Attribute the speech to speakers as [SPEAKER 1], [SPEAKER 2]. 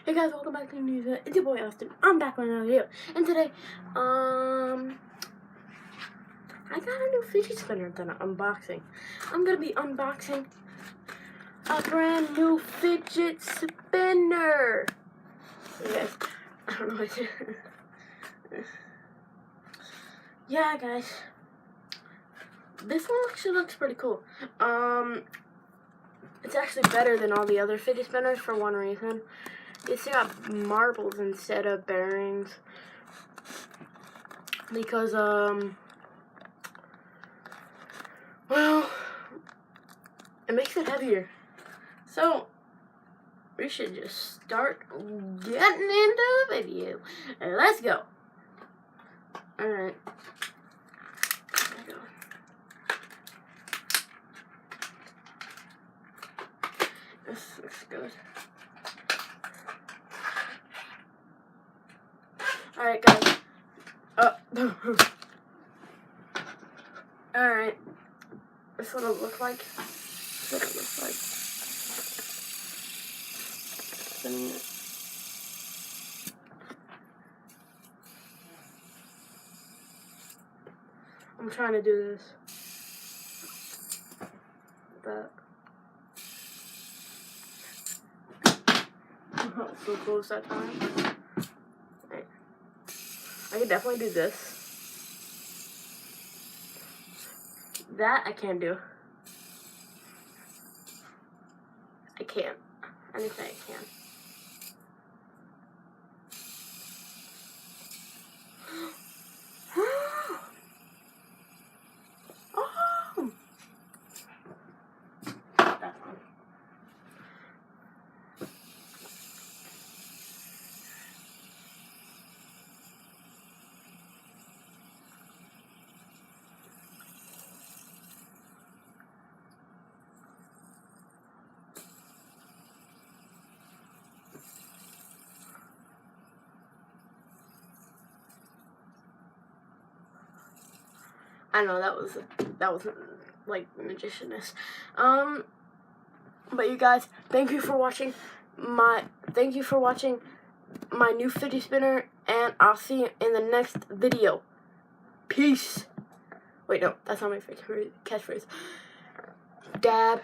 [SPEAKER 1] Hey guys, welcome back to the news. It's your boy Austin. I'm back with another video. And today, I got a new fidget spinner that I'm unboxing. I'm gonna be unboxing a brand new fidget spinner. Hey guys, I don't know what to yeah guys. This one actually looks pretty cool. It's actually better than all the other fidget spinners for one reason. It's got marbles instead of bearings. Because, well, it makes it heavier. So, we should just start getting into the video. Let's go. Alright. There we go. This looks good. Alright, guys. Alright. This is what it looks like. This is what it looks like. Spinning it. I'm trying to do this. That. So close that time. Right. I can definitely do this. That I can do. I can't. I didn't say I can. Oh! That's fun. I know that was like magicianous. But you guys, thank you for watching my new fidget spinner, and I'll see you in the next video. Peace. Wait, no, that's not my catchphrase. Dab.